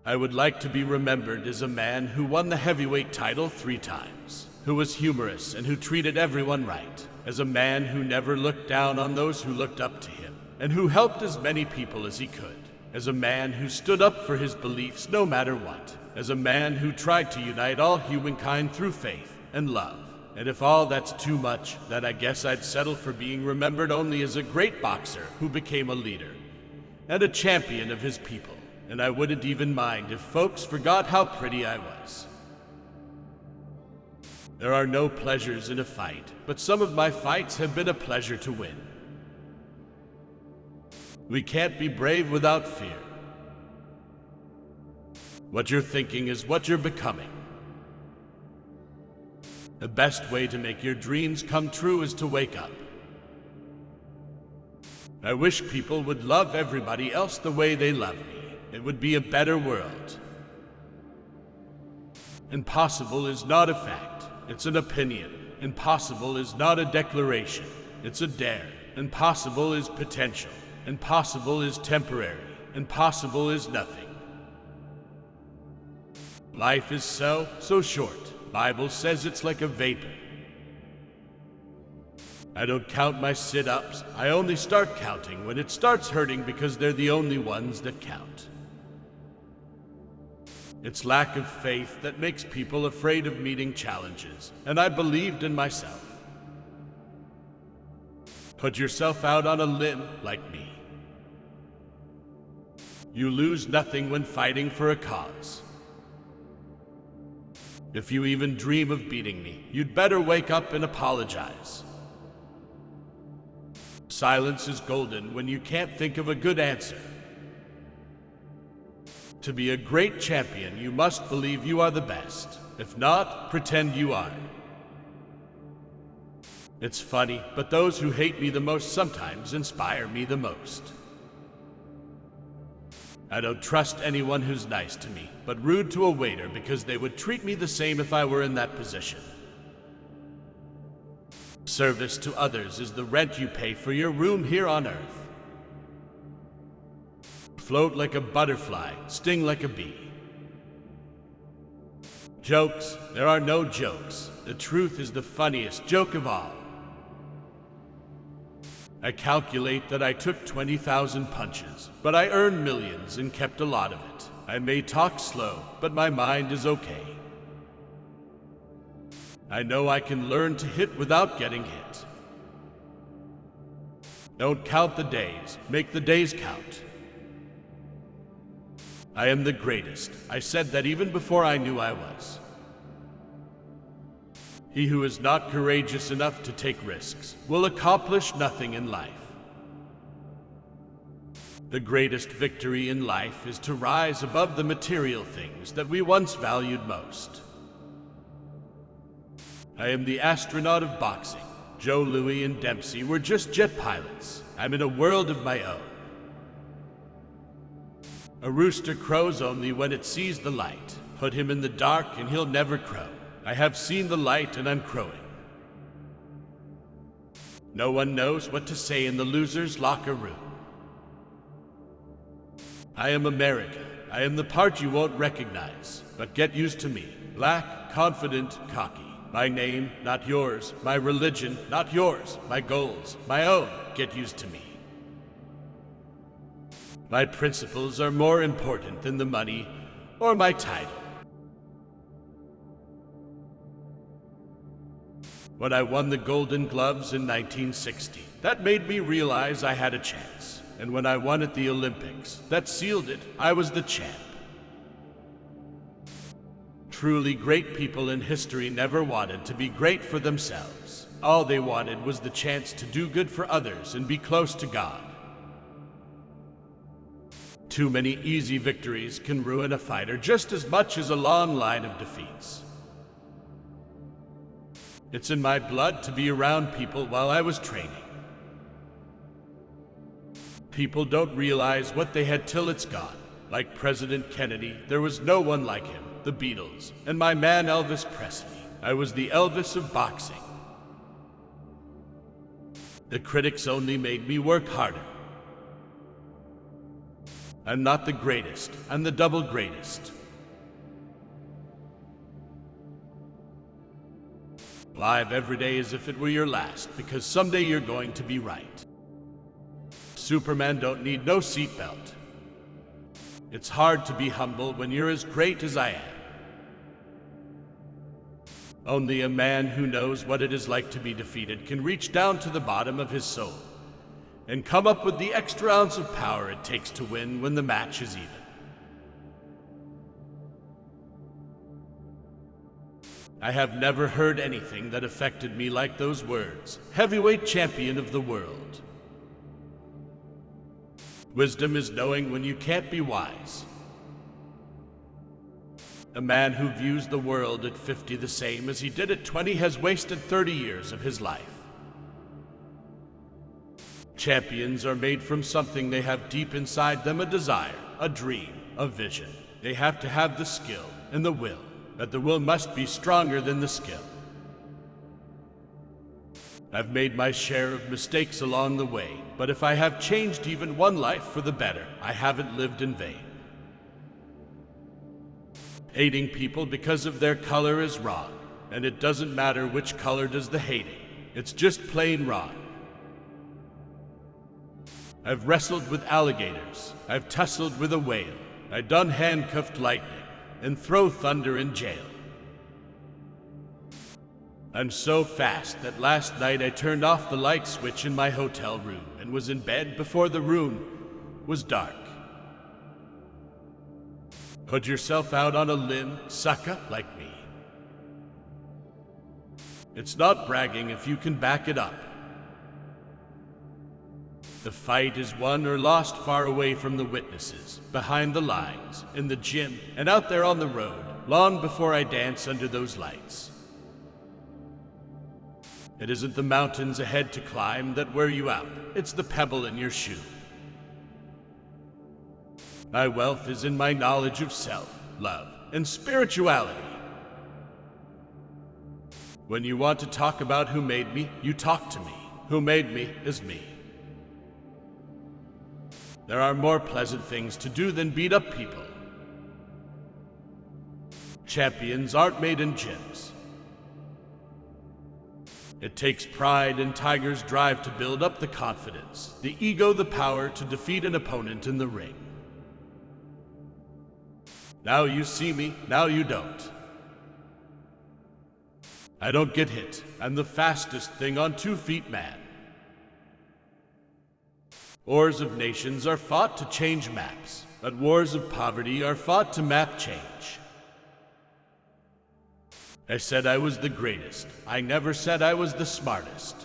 I would like to be remembered as a man who won the heavyweight title 3 times, who was humorous and who treated everyone right, as a man who never looked down on those who looked up to him, and who helped as many people as he could, as a man who stood up for his beliefs no matter what, as a man who tried to unite all humankind through faith and love. And if all that's too much, then I guess I'd settle for being remembered only as a great boxer who became a leader and a champion of his people. And I wouldn't even mind if folks forgot how pretty I was. There are no pleasures in a fight, but some of my fights have been a pleasure to win. We can't be brave without fear. What you're thinking is what you're becoming. The best way to make your dreams come true is to wake up. I wish people would love everybody else the way they love me. It would be a better world. Impossible is not a fact, it's an opinion. Impossible is not a declaration, it's a dare. Impossible is potential. Impossible is temporary. Impossible is nothing. Life is so short. Bible says it's like a vapor. I don't count my sit-ups. I only start counting when it starts hurting because they're the only ones that count. It's lack of faith that makes people afraid of meeting challenges, and I believed in myself. Put yourself out on a limb like me. You lose nothing when fighting for a cause. If you even dream of beating me, you'd better wake up and apologize. Silence is golden when you can't think of a good answer. To be a great champion, you must believe you are the best. If not, pretend you are. It's funny, but those who hate me the most sometimes inspire me the most. I don't trust anyone who's nice to me, but rude to a waiter because they would treat me the same if I were in that position. Service to others is the rent you pay for your room here on earth. Float like a butterfly, sting like a bee. Jokes, there are no jokes. The truth is the funniest joke of all. I calculate that I took 20,000 punches, but I earned millions and kept a lot of it. I may talk slow, but my mind is okay. I know I can learn to hit without getting hit. Don't count the days, make the days count. I am the greatest. I said that even before I knew I was. He who is not courageous enough to take risks will accomplish nothing in life. The greatest victory in life is to rise above the material things that we once valued most. I am the astronaut of boxing. Joe Louis and Dempsey were just jet pilots. I'm in a world of my own. A rooster crows only when it sees the light. Put him in the dark and he'll never crow. I have seen the light and I'm crowing. No one knows what to say in the loser's locker room. I am America. I am the part you won't recognize, but get used to me. Black, confident, cocky. My name, not yours. My religion, not yours. My goals, my own. Get used to me. My principles are more important than the money or my title. When I won the Golden Gloves in 1960, that made me realize I had a chance. And when I won at the Olympics, that sealed it. I was the champ. Truly great people in history never wanted to be great for themselves. All they wanted was the chance to do good for others and be close to God. Too many easy victories can ruin a fighter just as much as a long line of defeats. It's in my blood to be around people while I was training. People don't realize what they had till it's gone. Like President Kennedy, there was no one like him, the Beatles, and my man Elvis Presley. I was the Elvis of boxing. The critics only made me work harder. I'm not the greatest. I'm the double greatest. Live every day as if it were your last, because someday you're going to be right. Superman don't need no seatbelt. It's hard to be humble when you're as great as I am. Only a man who knows what it is like to be defeated can reach down to the bottom of his soul and come up with the extra ounce of power it takes to win when the match is even. I have never heard anything that affected me like those words, heavyweight champion of the world. Wisdom is knowing when you can't be wise. A man who views the world at 50 the same as he did at 20 has wasted 30 years of his life. Champions are made from something they have deep inside them, a desire, a dream, a vision. They have to have the skill and the will, but the will must be stronger than the skill. I've made my share of mistakes along the way, but if I have changed even one life for the better, I haven't lived in vain. Hating people because of their color is wrong, and it doesn't matter which color does the hating. It's just plain wrong. I've wrestled with alligators. I've tussled with a whale. I done handcuffed lightning and throw thunder in jail. I'm so fast that last night I turned off the light switch in my hotel room and was in bed before the room was dark. Put yourself out on a limb, sucker like me. It's not bragging if you can back it up. The fight is won or lost far away from the witnesses, behind the lines, in the gym, and out there on the road, long before I dance under those lights. It isn't the mountains ahead to climb that wear you out. It's the pebble in your shoe. My wealth is in my knowledge of self, love, and spirituality. When you want to talk about who made me, you talk to me. Who made me is me. There are more pleasant things to do than beat up people. Champions aren't made in gyms. It takes pride and tiger's drive to build up the confidence, the ego, the power to defeat an opponent in the ring. Now you see me, now you don't. I don't get hit. I'm the fastest thing on 2 feet man. Wars of nations are fought to change maps, but wars of poverty are fought to map change. I said I was the greatest. I never said I was the smartest.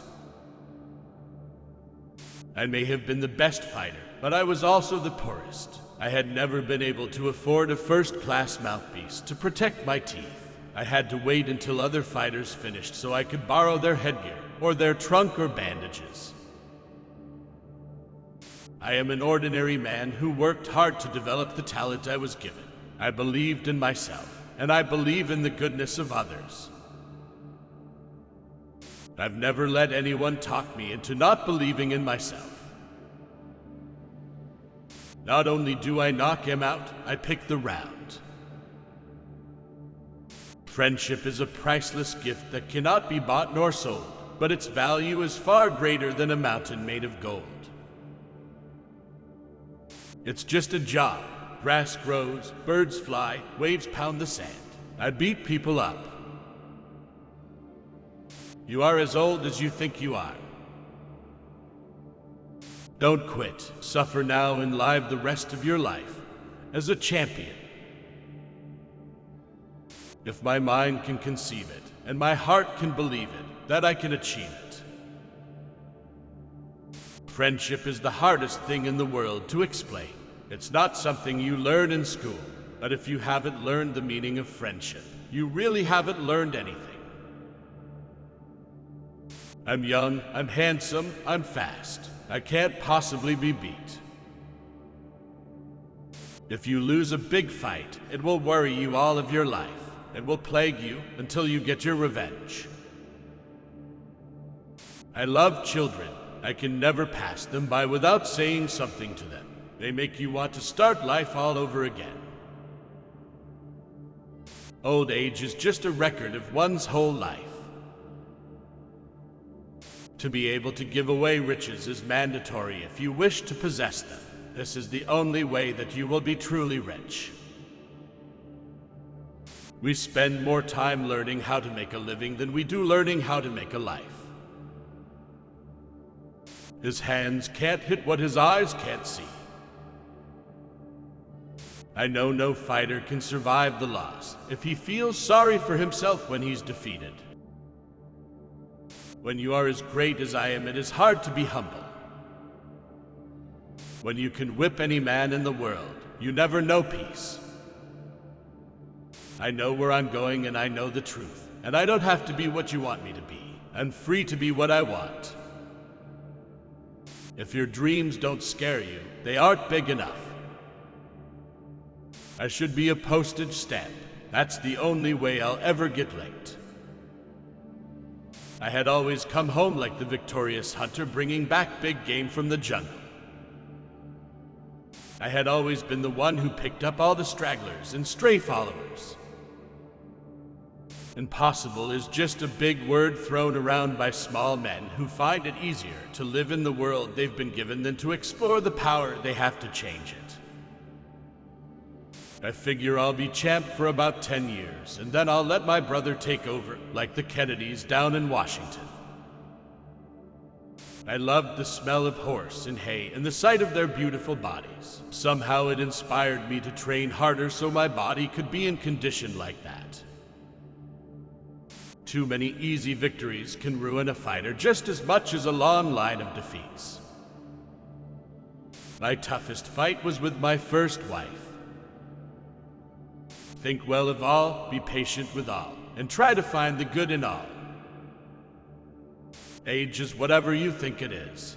I may have been the best fighter, but I was also the poorest. I had never been able to afford a first-class mouthpiece to protect my teeth. I had to wait until other fighters finished so I could borrow their headgear, or their trunk or bandages. I am an ordinary man who worked hard to develop the talent I was given. I believed in myself, and I believe in the goodness of others. I've never let anyone talk me into not believing in myself. Not only do I knock him out, I pick the round. Friendship is a priceless gift that cannot be bought nor sold, but its value is far greater than a mountain made of gold. It's just a job. Grass grows, birds fly, waves pound the sand. I beat people up. You are as old as you think you are. Don't quit. Suffer now and live the rest of your life as a champion. If my mind can conceive it, and my heart can believe it, that I can achieve it. Friendship is the hardest thing in the world to explain. It's not something you learn in school, but if you haven't learned the meaning of friendship, you really haven't learned anything. I'm young, I'm handsome, I'm fast. I can't possibly be beat. If you lose a big fight, it will worry you all of your life. It will plague you until you get your revenge. I love children. I can never pass them by without saying something to them. They make you want to start life all over again. Old age is just a record of one's whole life. To be able to give away riches is mandatory if you wish to possess them. This is the only way that you will be truly rich. We spend more time learning how to make a living than we do learning how to make a life. His hands can't hit what his eyes can't see. I know no fighter can survive the loss if he feels sorry for himself when he's defeated. When you are as great as I am, it is hard to be humble. When you can whip any man in the world, you never know peace. I know where I'm going and I know the truth, and I don't have to be what you want me to be. I'm free to be what I want. If your dreams don't scare you, they aren't big enough. I should be a postage stamp. That's the only way I'll ever get linked. I had always come home like the victorious hunter bringing back big game from the jungle. I had always been the one who picked up all the stragglers and stray followers. Impossible is just a big word thrown around by small men who find it easier to live in the world they've been given than to explore the power they have to change it. I figure I'll be champ for about 10 years, and then I'll let my brother take over, like the Kennedys down in Washington. I loved the smell of horse and hay and the sight of their beautiful bodies. Somehow it inspired me to train harder so my body could be in condition like that. Too many easy victories can ruin a fighter just as much as a long line of defeats. My toughest fight was with my first wife. Think well of all, be patient with all, and try to find the good in all. Age is whatever you think it is.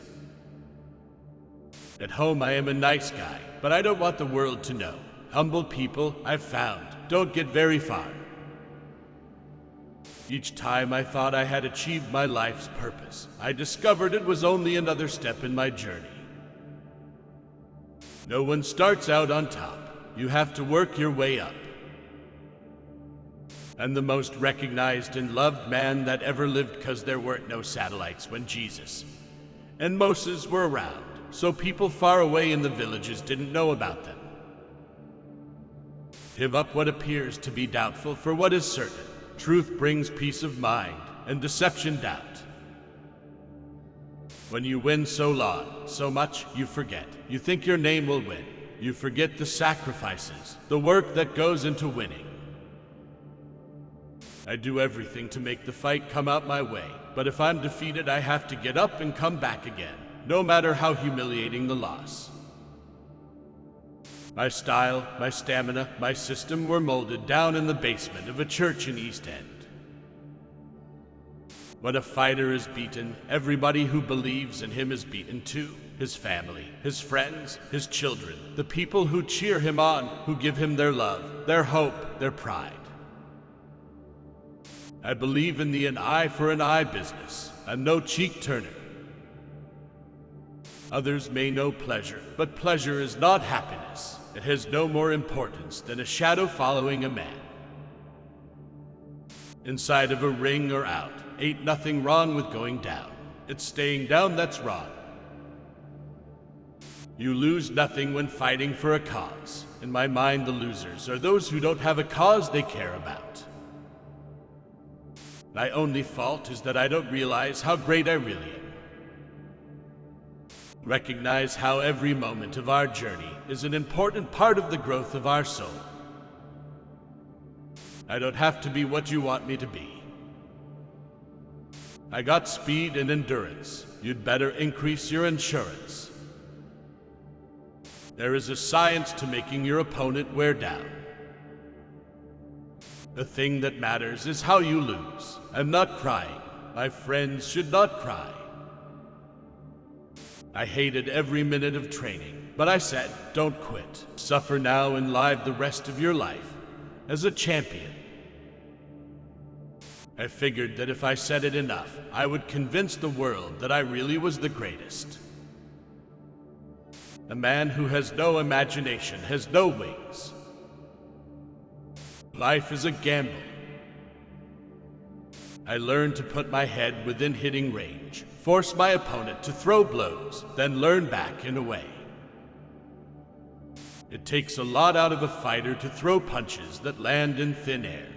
At home I am a nice guy, but I don't want the world to know. Humble people, I've found, don't get very far. Each time I thought I had achieved my life's purpose, I discovered it was only another step in my journey. No one starts out on top. You have to work your way up. And the most recognized and loved man that ever lived, 'cause there weren't no satellites when Jesus and Moses were around, so people far away in the villages didn't know about them. Give up what appears to be doubtful for what is certain. Truth brings peace of mind, and deception doubt. When you win so long, so much, you forget. You think your name will win. You forget the sacrifices, the work that goes into winning. I do everything to make the fight come out my way, but if I'm defeated, I have to get up and come back again, no matter how humiliating the loss. My style, my stamina, my system were molded down in the basement of a church in East End. When a fighter is beaten, everybody who believes in him is beaten too. His family, his friends, his children, the people who cheer him on, who give him their love, their hope, their pride. I believe in the an eye for an eye business, and no cheek turner. Others may know pleasure, but pleasure is not happiness. It has no more importance than a shadow following a man. Inside of a ring or out, ain't nothing wrong with going down. It's staying down that's wrong. You lose nothing when fighting for a cause. In my mind, the losers are those who don't have a cause they care about. My only fault is that I don't realize how great I really am. Recognize how every moment of our journey is an important part of the growth of our soul. I don't have to be what you want me to be. I got speed and endurance. You'd better increase your insurance. There is a science to making your opponent wear down. The thing that matters is how you lose. I'm not crying. My friends should not cry. I hated every minute of training, but I said, don't quit. Suffer now and live the rest of your life as a champion. I figured that if I said it enough, I would convince the world that I really was the greatest. A man who has no imagination has no wings. Life is a gamble. I learned to put my head within hitting range, force my opponent to throw blows, then learn back and away. It takes a lot out of a fighter to throw punches that land in thin air.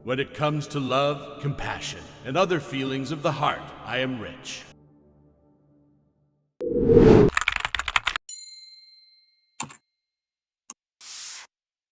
When it comes to love, compassion, and other feelings of the heart, I am rich.